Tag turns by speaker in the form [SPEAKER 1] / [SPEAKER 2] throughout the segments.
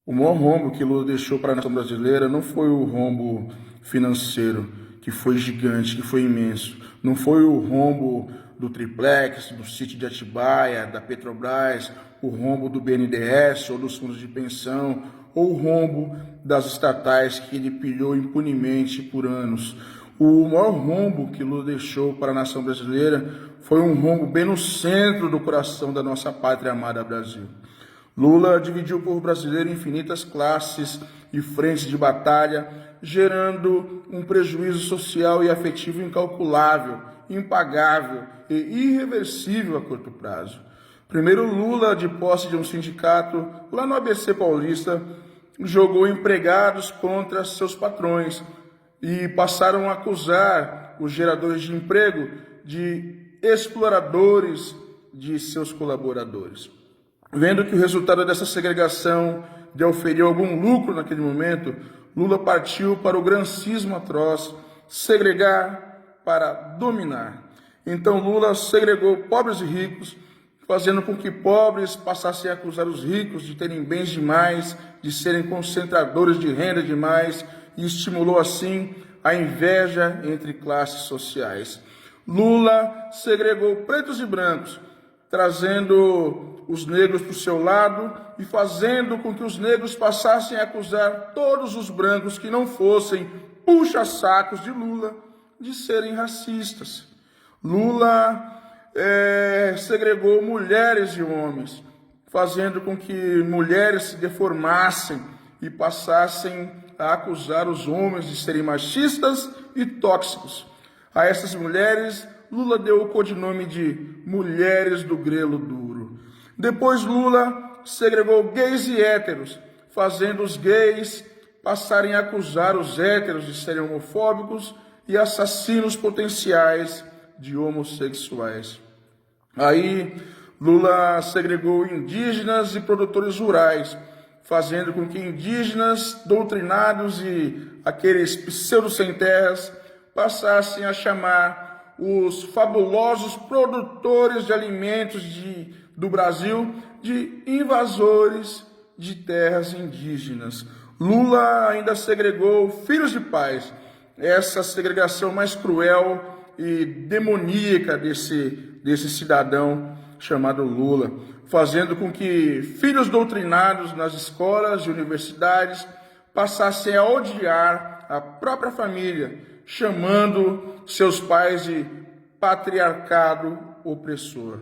[SPEAKER 1] O maior rombo que Lula deixou para a nação brasileira não foi o rombo financeiro, que foi gigante, que foi imenso. Não foi o rombo do triplex, do sítio de Atibaia, da Petrobras, o rombo do BNDES ou dos fundos de pensão, ou o rombo das estatais que ele pilhou impunemente por anos. O maior rombo que Lula deixou para a nação brasileira foi um rombo bem no centro do coração da nossa pátria amada Brasil. Lula dividiu o povo brasileiro em infinitas classes e frentes de batalha, gerando um prejuízo social e afetivo incalculável, impagável e irreversível a curto prazo. Primeiro, Lula, de posse de um sindicato lá no ABC Paulista, jogou empregados contra seus patrões e passaram a acusar os geradores de emprego de exploradores de seus colaboradores. Vendo que o resultado dessa segregação lhe oferiu algum lucro naquele momento, Lula partiu para o grancismo atroz, segregar para dominar. Então Lula segregou pobres e ricos, fazendo com que pobres passassem a acusar os ricos de terem bens demais, de serem concentradores de renda demais, e estimulou assim a inveja entre classes sociais. Lula segregou pretos e brancos, trazendo os negros para o seu lado e fazendo com que os negros passassem a acusar todos os brancos que não fossem puxa-sacos de Lula de serem racistas. Lula segregou mulheres e homens, fazendo com que mulheres se deformassem e passassem a acusar os homens de serem machistas e tóxicos. A essas mulheres, Lula deu o codinome de Mulheres do Grelo Duro. Depois Lula segregou gays e héteros, fazendo os gays passarem a acusar os héteros de serem homofóbicos e assassinos potenciais de homossexuais. Aí Lula segregou indígenas e produtores rurais, fazendo com que indígenas doutrinados e aqueles pseudo-sem-terras passassem a chamar os fabulosos produtores de alimentos do Brasil de invasores de terras indígenas. Lula ainda segregou filhos de pais, essa segregação mais cruel e demoníaca desse cidadão chamado Lula, fazendo com que filhos doutrinados nas escolas e universidades passassem a odiar a própria família, chamando seus pais de patriarcado opressor.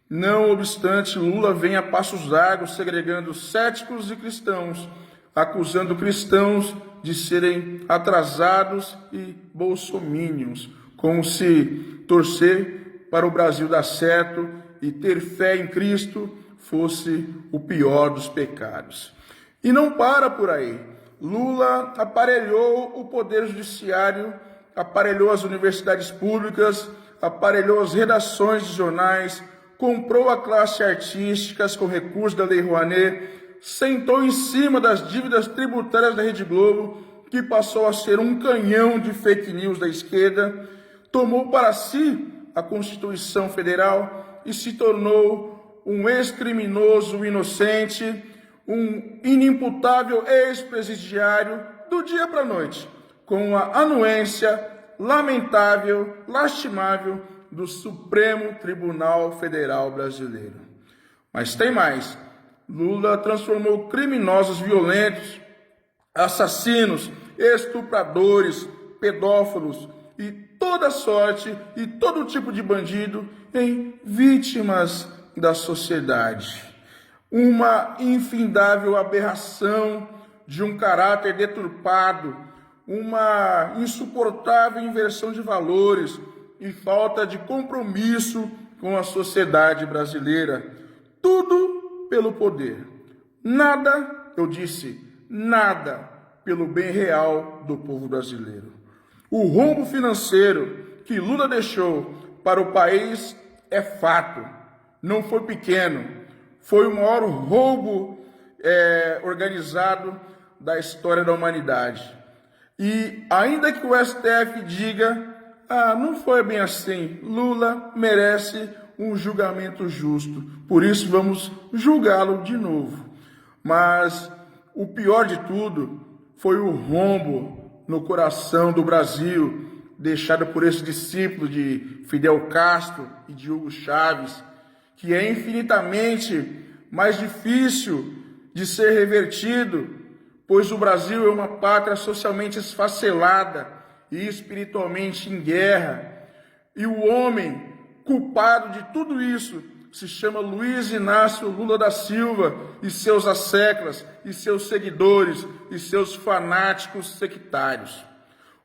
[SPEAKER 1] Não obstante, Lula vem a passos largos segregando céticos e cristãos, acusando cristãos de serem atrasados e bolsomínios, como se torcer para o Brasil dar certo e ter fé em Cristo fosse o pior dos pecados. E não para por aí. Lula aparelhou o poder judiciário, aparelhou as universidades públicas, aparelhou as redações de jornais, comprou a classe artística com recursos da Lei Rouanet, sentou em cima das dívidas tributárias da Rede Globo, que passou a ser um canhão de fake news da esquerda, tomou para si a Constituição Federal e se tornou um ex-criminoso inocente, um inimputável ex-presidiário do dia para a noite, com a anuência lamentável, lastimável do Supremo Tribunal Federal Brasileiro. Mas tem mais. Lula transformou criminosos violentos, assassinos, estupradores, pedófilos e toda sorte e todo tipo de bandido em vítimas da sociedade. Uma infindável aberração de um caráter deturpado, uma insuportável inversão de valores e falta de compromisso com a sociedade brasileira. Tudo pelo poder. Nada, eu disse, nada pelo bem real do povo brasileiro. O rombo financeiro que Lula deixou para o país é fato. Não foi pequeno. Foi o maior roubo organizado da história da humanidade. E ainda que o STF diga, não foi bem assim, Lula merece um julgamento justo, por isso vamos julgá-lo de novo. Mas o pior de tudo foi o rombo no coração do Brasil, deixado por esses discípulos de Fidel Castro e de Hugo Chávez, que é infinitamente mais difícil de ser revertido, pois o Brasil é uma pátria socialmente esfacelada e espiritualmente em guerra. E o homem culpado de tudo isso se chama Luiz Inácio Lula da Silva e seus asseclas, e seus seguidores, e seus fanáticos sectários.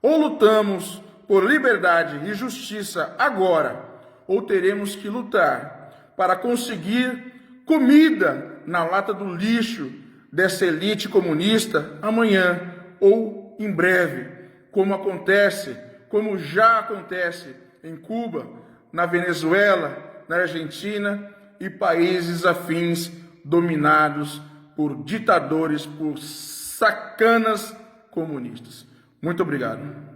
[SPEAKER 1] Ou lutamos por liberdade e justiça agora, ou teremos que lutar para conseguir comida na lata do lixo dessa elite comunista amanhã ou em breve, como já acontece em Cuba, na Venezuela, na Argentina e países afins dominados por ditadores, por sacanas comunistas. Muito obrigado.